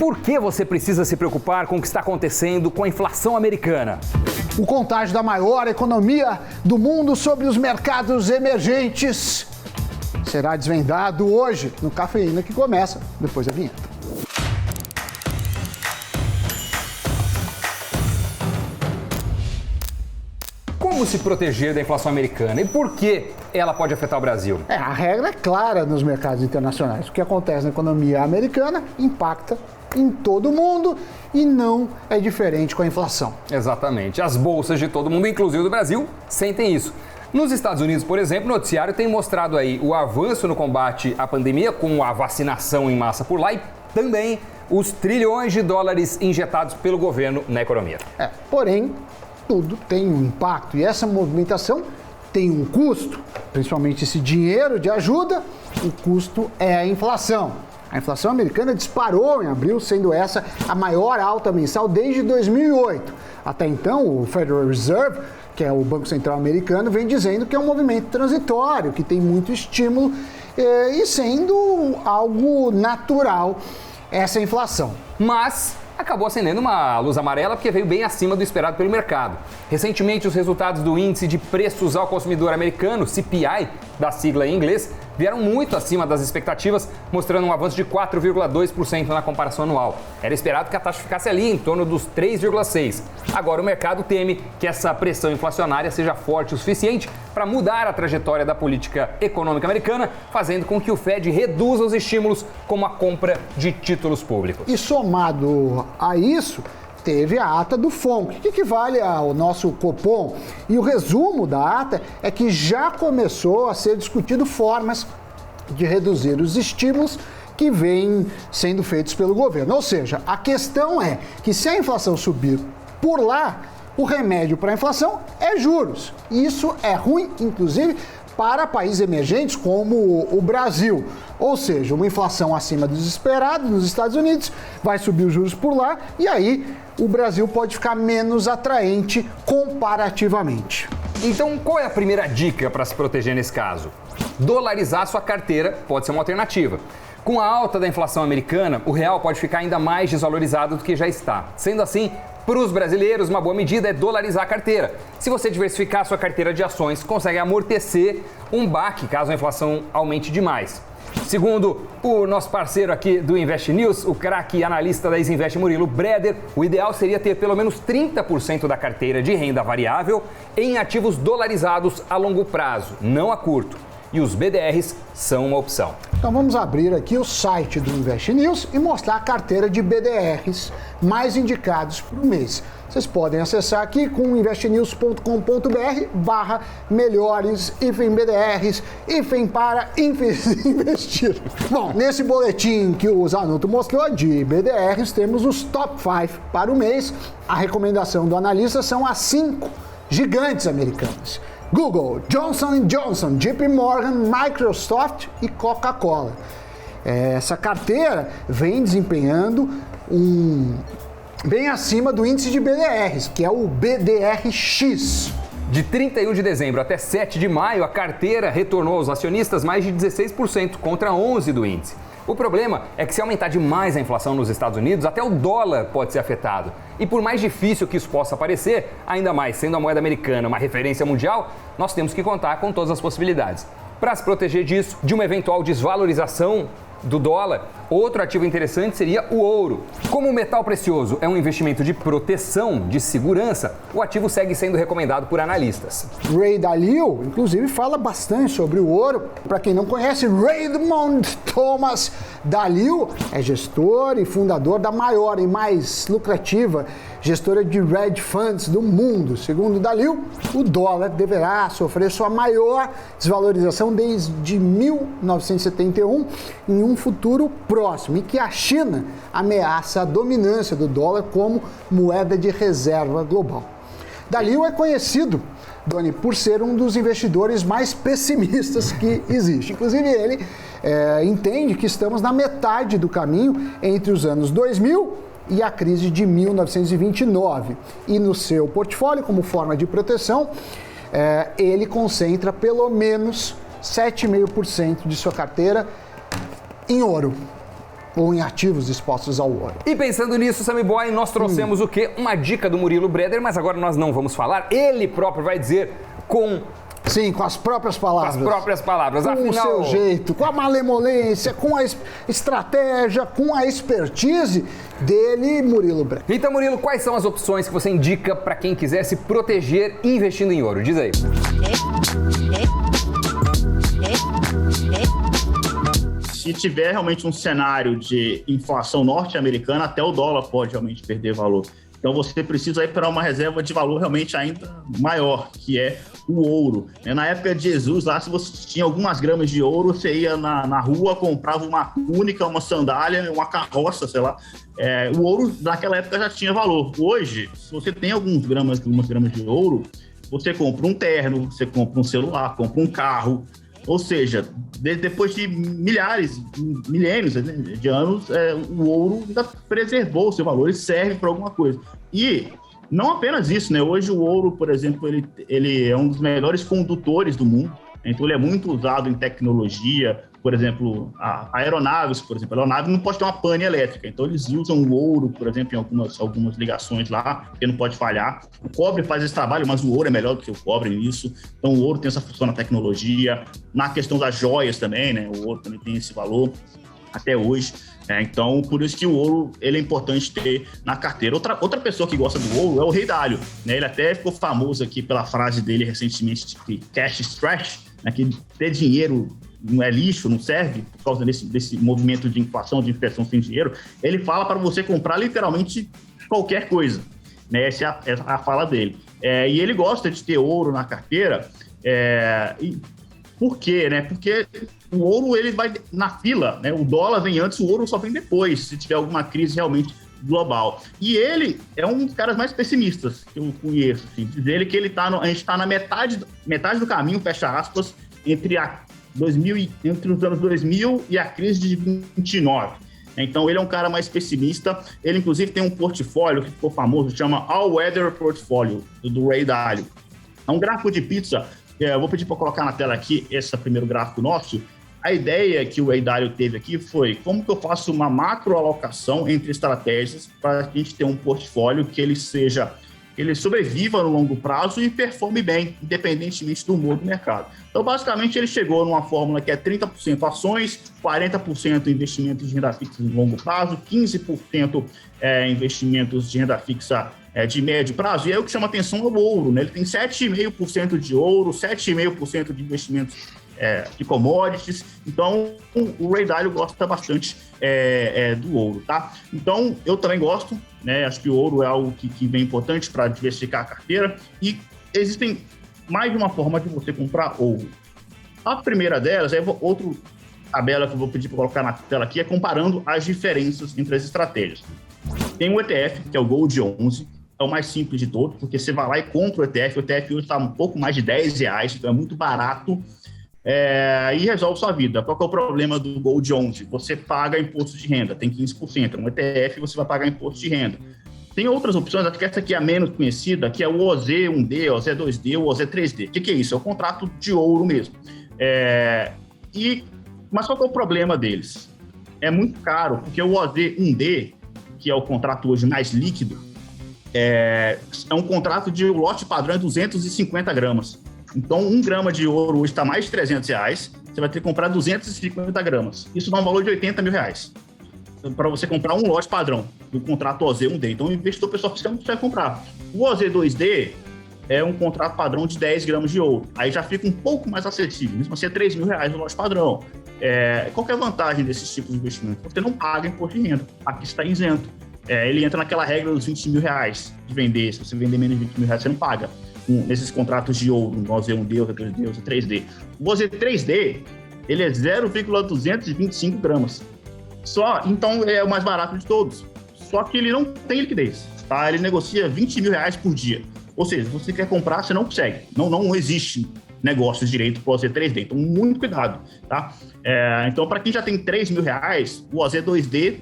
por que você precisa se preocupar com o que está acontecendo com a inflação americana? O contágio da maior economia do mundo sobre os mercados emergentes será desvendado hoje no Cafeína, que começa depois da vinheta. Como se proteger da inflação americana e por que ela pode afetar o Brasil? A regra é clara nos mercados internacionais. O que acontece na economia americana impacta em todo o mundo e não é diferente com a inflação. Exatamente. As bolsas de todo mundo, inclusive do Brasil, sentem isso. Nos Estados Unidos, por exemplo, o noticiário tem mostrado aí o avanço no combate à pandemia com a vacinação em massa por lá e também os trilhões de dólares injetados pelo governo na economia. Porém, tudo tem um impacto e essa movimentação tem um custo, principalmente esse dinheiro de ajuda, o custo é a inflação. A inflação americana disparou em abril, sendo essa a maior alta mensal desde 2008. Até então, o Federal Reserve, que é o Banco Central americano, vem dizendo que é um movimento transitório, que tem muito estímulo e sendo algo natural essa inflação. Mas acabou acendendo uma luz amarela porque veio bem acima do esperado pelo mercado. Recentemente, os resultados do Índice de Preços ao Consumidor Americano, CPI, da sigla em inglês, vieram muito acima das expectativas, mostrando um avanço de 4,2% na comparação anual. Era esperado que a taxa ficasse ali em torno dos 3,6%. Agora o mercado teme que essa pressão inflacionária seja forte o suficiente para mudar a trajetória da política econômica americana, fazendo com que o Fed reduza os estímulos, como a compra de títulos públicos. E somado a isso, teve a ata do FONC, que equivale ao nosso Copom. E o resumo da ata é que já começou a ser discutido formas de reduzir os estímulos que vêm sendo feitos pelo governo. Ou seja, a questão é que se a inflação subir por lá, o remédio para a inflação é juros. E isso é ruim, inclusive, para países emergentes como o Brasil. Ou seja, uma inflação acima dos esperados nos Estados Unidos, vai subir os juros por lá e aí o Brasil pode ficar menos atraente comparativamente. Então, qual é a primeira dica para se proteger nesse caso? Dolarizar sua carteira pode ser uma alternativa. Com a alta da inflação americana, o real pode ficar ainda mais desvalorizado do que já está. Sendo assim, para os brasileiros, uma boa medida é dolarizar a carteira. Se você diversificar sua carteira de ações, consegue amortecer um baque caso a inflação aumente demais. Segundo o nosso parceiro aqui do Invest News, o craque analista da Isinvest Murilo Breder, o ideal seria ter pelo menos 30% da carteira de renda variável em ativos dolarizados a longo prazo, não a curto. E os BDRs são uma opção. Então vamos abrir aqui o site do Invest News e mostrar a carteira de BDRs mais indicados por mês. Vocês podem acessar aqui com investnews.com.br/melhores, BDRs, para investir. Bom, nesse boletim que o Zanotto mostrou de BDRs, temos os top 5 para o mês. A recomendação do analista são as 5 gigantes americanas: Google, Johnson & Johnson, JP Morgan, Microsoft e Coca-Cola. Essa carteira vem desempenhando bem acima do índice de BDRs, que é o BDRX. De 31 de dezembro até 7 de maio, a carteira retornou aos acionistas mais de 16% contra 11% do índice. O problema é que se aumentar demais a inflação nos Estados Unidos, até o dólar pode ser afetado. E por mais difícil que isso possa parecer, ainda mais sendo a moeda americana uma referência mundial, nós temos que contar com todas as possibilidades. Para se proteger disso, de uma eventual desvalorização do dólar, outro ativo interessante seria o ouro. Como o metal precioso é um investimento de proteção, de segurança, o ativo segue sendo recomendado por analistas. Ray Dalio, inclusive, fala bastante sobre o ouro. Para quem não conhece, Raymond Thomas Dalio é gestor e fundador da maior e mais lucrativa gestora de hedge funds do mundo. Segundo Dalio, o dólar deverá sofrer sua maior desvalorização desde 1971 em um futuro próximo e que a China ameaça a dominância do dólar como moeda de reserva global. Dalio é conhecido, Doni, por ser um dos investidores mais pessimistas que existe. Inclusive ele entende que estamos na metade do caminho entre os anos 2000 e a crise de 1929. E no seu portfólio, como forma de proteção, ele concentra pelo menos 7,5% de sua carteira em ouro. ou em ativos expostos ao ouro. E pensando nisso, Sammy Boy, nós trouxemos o quê? Uma dica do Murilo Breder, mas agora nós não vamos falar. Ele próprio vai dizer Sim, com as próprias palavras. Com as próprias palavras. Com Afinal, o seu jeito, com a malemolência, com a estratégia, com a expertise dele, Murilo Breder. Então, Murilo, quais são as opções que você indica para quem quiser se proteger investindo em ouro? Diz aí. Se tiver realmente um cenário de inflação norte-americana, até o dólar pode realmente perder valor. Então você precisa ir para uma reserva de valor realmente ainda maior, que é o ouro. Na época de Jesus, lá se você tinha algumas gramas de ouro, você ia na rua, comprava uma túnica, uma sandália, uma carroça, sei lá. O ouro naquela época já tinha valor. Hoje, se você tem algumas gramas de ouro, você compra um terno, você compra um celular, compra um carro. Ou seja, depois de milênios de anos, o ouro ainda preservou o seu valor, ele serve para alguma coisa. E não apenas isso, né? Hoje o ouro, por exemplo, ele é um dos melhores condutores do mundo, então ele é muito usado em tecnologia. Por exemplo, aeronaves, por exemplo, a aeronave não pode ter uma pane elétrica, então eles usam o ouro, por exemplo, em algumas ligações lá, porque não pode falhar. O cobre faz esse trabalho, mas o ouro é melhor do que o cobre nisso, então o ouro tem essa função na tecnologia, na questão das joias também, né? O ouro também tem esse valor até hoje, então por isso que o ouro ele é importante ter na carteira. Outra pessoa que gosta do ouro é o Rei Dalio, né? Ele até ficou famoso aqui pela frase dele recentemente, de cash is trash, né? Que ter dinheiro não é lixo, não serve, por causa desse movimento de inflação, de inflação sem dinheiro. Ele fala para você comprar literalmente qualquer coisa, né? Essa é a fala dele. E ele gosta de ter ouro na carteira. Por quê, né? Porque o ouro ele vai na fila, né? O dólar vem antes, o ouro só vem depois, se tiver alguma crise realmente global. E ele é um dos caras mais pessimistas que eu conheço, assim. Diz ele que a gente está na metade do caminho, fecha aspas, entre os anos 2000 e a crise de 29. Então, ele é um cara mais pessimista. Ele, inclusive, tem um portfólio que ficou famoso, chama All Weather Portfolio, do Ray Dalio. É um gráfico de pizza. Eu vou pedir para colocar na tela aqui esse primeiro gráfico nosso. A ideia que o Ray Dalio teve aqui foi como que eu faço uma macroalocação entre estratégias para a gente ter um portfólio que ele sobreviva no longo prazo e performe bem, independentemente do humor do mercado. Então, basicamente, ele chegou numa fórmula que é 30% ações, 40% investimentos de renda fixa de longo prazo, 15% investimentos de renda fixa de médio prazo. E aí o que chama atenção é o ouro, né? Ele tem 7,5% de ouro, 7,5% de investimentos de commodities. Então, o Ray Dalio gosta bastante do ouro, tá? Então, eu também gosto, né? Acho que o ouro é algo que vem importante para diversificar a carteira e existem mais de uma forma de você comprar ouro. A primeira delas, outra tabela que eu vou pedir para colocar na tela aqui, é comparando as diferenças entre as estratégias. Tem um ETF, que é o Gold 11, é o mais simples de todos, porque você vai lá e compra o ETF hoje está um pouco mais de R$10, então é muito barato, e resolve sua vida. Qual que é o problema do Gold 11? Você paga imposto de renda, tem 15%. Um ETF você vai pagar imposto de renda. Tem outras opções, acho que essa aqui é a menos conhecida, que é o OZ1D, o OZ2D, o OZ3D. O que é isso? É o contrato de ouro mesmo. Mas qual que é o problema deles? É muito caro, porque o OZ1D, que é o contrato hoje mais líquido, é um contrato de lote padrão de 250 gramas. Então, 1 grama de ouro hoje está mais de R$300, você vai ter que comprar 250 gramas. Isso dá um valor de R$80 mil. Para você comprar um lote padrão do contrato OZ1D. Então, o investidor pessoal fiscal não consegue comprar. O OZ2D é um contrato padrão de 10 gramas de ouro. Aí já fica um pouco mais acessível. Mesmo assim, é R$3 mil no lote padrão. Qual que é a vantagem desses tipos de investimento? Você não paga imposto de renda. Aqui está isento. Ele entra naquela regra dos R$20 mil de vender. Se você vender menos de R$20 mil, você não paga. Nesses contratos de ouro, no OZ1D, OZ2D, OZ3D. O OZ3D, ele é 0,225 gramas. Então, é o mais barato de todos. Só que ele não tem liquidez, tá? Ele negocia R$20 mil por dia. Ou seja, se você quer comprar, você não consegue. Não existe negócio direito para o OZ3D. Então, muito cuidado, tá? Então, para quem já tem R$3 mil, o OZ2D,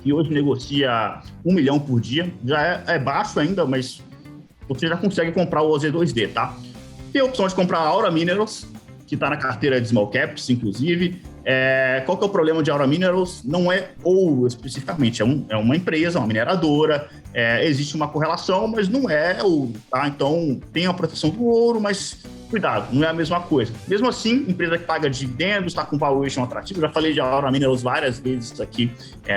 que hoje negocia R$1 milhão por dia, já é baixo ainda, mas você já consegue comprar o OZ2D, tá? Tem a opção de comprar a Aura Minerals, que está na carteira de Small Caps, inclusive. Qual que é o problema de Aura Minerals? Não é ouro especificamente, é uma empresa, uma mineradora, existe uma correlação, mas não é ouro, tá? Então tem a proteção do ouro, mas cuidado, não é a mesma coisa. Mesmo assim, empresa que paga dividendos, está com valuation atrativo, já falei de Aura Minerals várias vezes aqui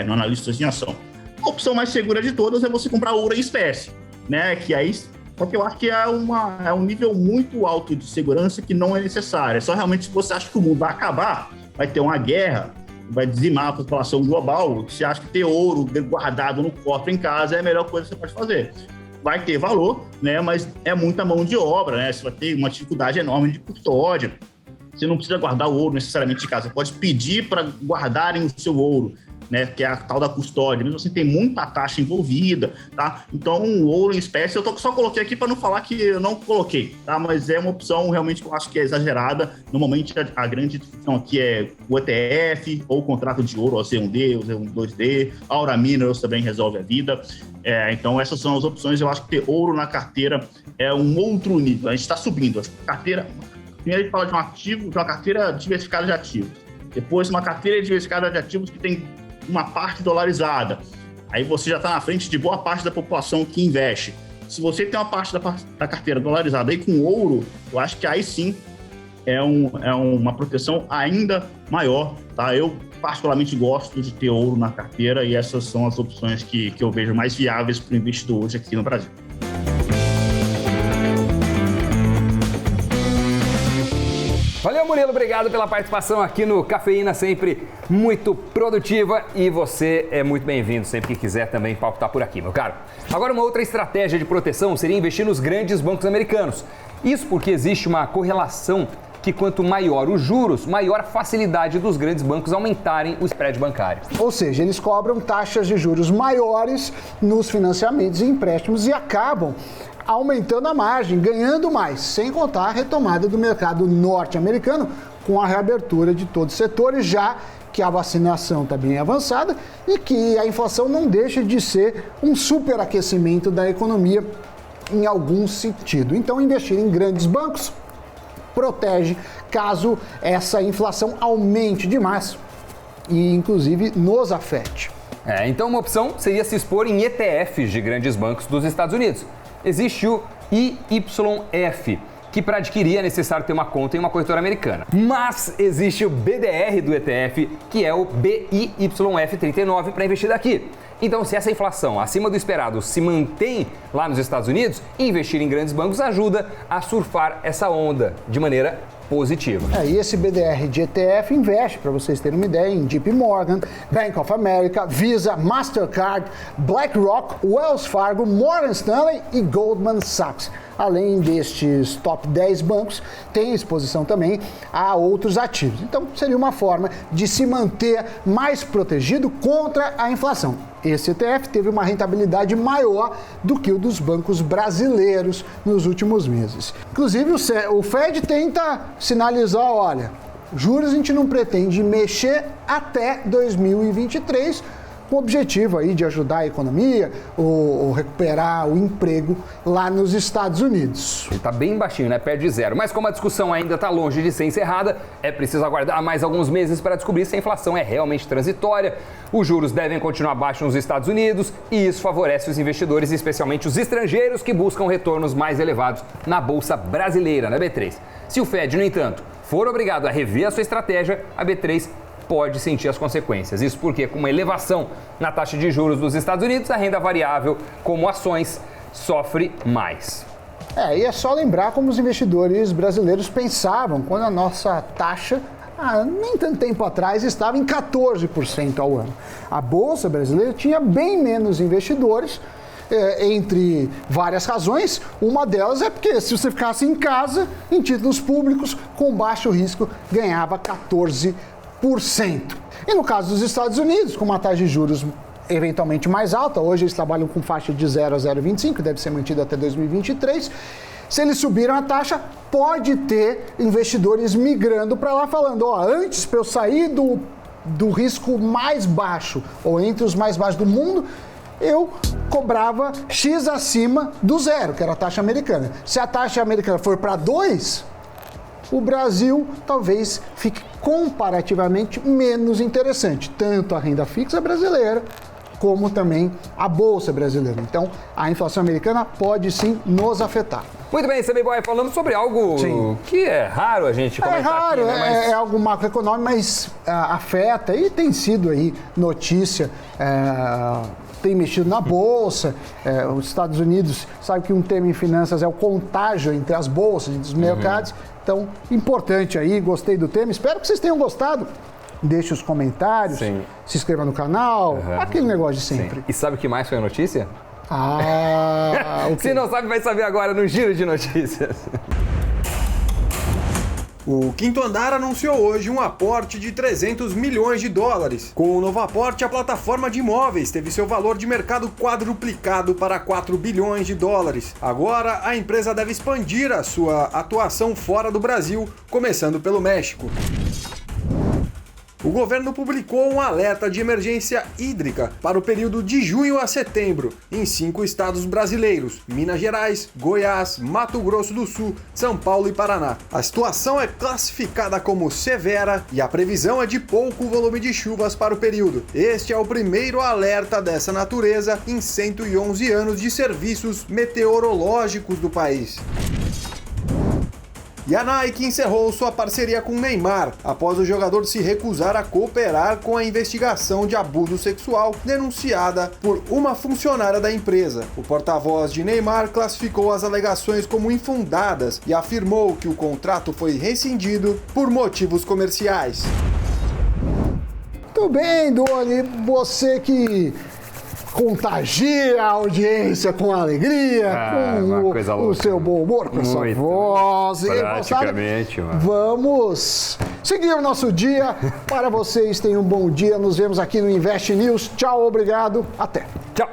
no Analistas de Ação. A opção mais segura de todas é você comprar ouro em espécie, né? Que aí, só que eu acho que é um nível muito alto de segurança que não é necessário. É só realmente se você acha que o mundo vai acabar, vai ter uma guerra, vai dizimar a população global, você acha que ter ouro guardado no cofre em casa é a melhor coisa que você pode fazer. Vai ter valor, né? Mas é muita mão de obra, né? Você vai ter uma dificuldade enorme de custódia. Você não precisa guardar o ouro necessariamente em casa, você pode pedir para guardarem o seu ouro, né, que é a tal da custódia. Mesmo assim, tem muita taxa envolvida, tá? Então, o ouro em espécie, eu só coloquei aqui para não falar que eu não coloquei, tá? Mas é uma opção realmente que eu acho que é exagerada. Normalmente, a grande discussão aqui é o ETF ou o contrato de ouro, o C1D, o C2D, a Aura Minerals também resolve a vida. Então, essas são as opções. Eu acho que ter ouro na carteira é um outro nível. A gente está subindo. A carteira... Primeiro, a gente fala de um ativo, de uma carteira diversificada de ativos. Depois, uma carteira diversificada de ativos que tem uma parte dolarizada. Aí você já está na frente de boa parte da população que investe. Se você tem uma parte da carteira dolarizada aí com ouro, eu acho que aí sim é uma proteção ainda maior, tá? Eu particularmente gosto de ter ouro na carteira e essas são as opções que eu vejo mais viáveis para o investidor hoje aqui no Brasil. Valeu, Murilo, obrigado pela participação aqui no Cafeína, sempre muito produtiva, e você é muito bem-vindo sempre que quiser também palpitar por aqui, meu caro. Agora, uma outra estratégia de proteção seria investir nos grandes bancos americanos. Isso porque existe uma correlação que quanto maior os juros, maior a facilidade dos grandes bancos aumentarem o spread bancário. Ou seja, eles cobram taxas de juros maiores nos financiamentos e empréstimos e acabam aumentando a margem, ganhando mais, sem contar a retomada do mercado norte-americano com a reabertura de todos os setores, já que a vacinação está bem avançada e que a inflação não deixa de ser um superaquecimento da economia em algum sentido. Então, investir em grandes bancos protege caso essa inflação aumente demais e, inclusive, nos afete. Então, uma opção seria se expor em ETFs de grandes bancos dos Estados Unidos. Existe o IYF, que para adquirir é necessário ter uma conta em uma corretora americana. Mas existe o BDR do ETF, que é o BIYF39 para investir daqui. Então, se essa inflação acima do esperado se mantém lá nos Estados Unidos, investir em grandes bancos ajuda a surfar essa onda de maneira positiva. E esse BDR de ETF investe, para vocês terem uma ideia, em JP Morgan, Bank of America, Visa, Mastercard, BlackRock, Wells Fargo, Morgan Stanley e Goldman Sachs. Além destes top 10 bancos, tem exposição também a outros ativos. Então, seria uma forma de se manter mais protegido contra a inflação. Esse ETF teve uma rentabilidade maior do que o dos bancos brasileiros nos últimos meses. Inclusive, o Fed tenta sinalizar, olha, juros a gente não pretende mexer até 2023, com o objetivo aí de ajudar a economia ou recuperar o emprego lá nos Estados Unidos. Ele está bem baixinho, né? Perto de zero. Mas como a discussão ainda está longe de ser encerrada, é preciso aguardar mais alguns meses para descobrir se a inflação é realmente transitória. Os juros devem continuar baixos nos Estados Unidos e isso favorece os investidores, especialmente os estrangeiros que buscam retornos mais elevados na Bolsa Brasileira, na B3. Se o Fed, no entanto, for obrigado a rever a sua estratégia, a B3 pode sentir as consequências. Isso porque, com uma elevação na taxa de juros dos Estados Unidos, a renda variável, como ações, sofre mais. E é só lembrar como os investidores brasileiros pensavam quando a nossa taxa, nem tanto tempo atrás, estava em 14% ao ano. A Bolsa Brasileira tinha bem menos investidores, entre várias razões. Uma delas é porque se você ficasse em casa, em títulos públicos, com baixo risco, ganhava 14%. E no caso dos Estados Unidos, com uma taxa de juros eventualmente mais alta, hoje eles trabalham com faixa de 0 a 0,25, deve ser mantido até 2023, se eles subiram a taxa, pode ter investidores migrando para lá falando, antes para eu sair do risco mais baixo, ou entre os mais baixos do mundo, eu cobrava X acima do zero, que era a taxa americana. Se a taxa americana for para 2, o Brasil talvez fique comparativamente menos interessante, tanto a renda fixa brasileira como também a Bolsa brasileira. Então, a inflação americana pode sim nos afetar. Muito bem, Sammy Boy, falando sobre algo que é raro a gente comentar. É raro, aqui, né? Mas... é algo macroeconômico, mas afeta e tem sido aí notícia, tem mexido na Bolsa. Os Estados Unidos, sabe que um tema em finanças é o contágio entre as bolsas, entre os mercados. Então, importante aí, gostei do tema, espero que vocês tenham gostado. Deixe os comentários, se inscreva no canal, aquele negócio de sempre. Sim. E sabe o que mais foi a notícia? Okay. Se não sabe, vai saber agora no Giro de Notícias. O Quinto Andar anunciou hoje um aporte de 300 milhões de dólares. Com o novo aporte, a plataforma de imóveis teve seu valor de mercado quadruplicado para 4 bilhões de dólares. Agora, a empresa deve expandir a sua atuação fora do Brasil, começando pelo México. O governo publicou um alerta de emergência hídrica para o período de junho a setembro, em 5 estados brasileiros: Minas Gerais, Goiás, Mato Grosso do Sul, São Paulo e Paraná. A situação é classificada como severa e a previsão é de pouco volume de chuvas para o período. Este é o primeiro alerta dessa natureza em 111 anos de serviços meteorológicos do país. E a Nike encerrou sua parceria com Neymar, após o jogador se recusar a cooperar com a investigação de abuso sexual denunciada por uma funcionária da empresa. O porta-voz de Neymar classificou as alegações como infundadas e afirmou que o contrato foi rescindido por motivos comerciais. Muito bem, Doni, você que contagia a audiência com alegria, com o seu bom humor, com a sua voz. Praticamente, mano. Vamos seguir o nosso dia. Para vocês, tenham um bom dia. Nos vemos aqui no Invest News. Tchau, obrigado. Até. Tchau.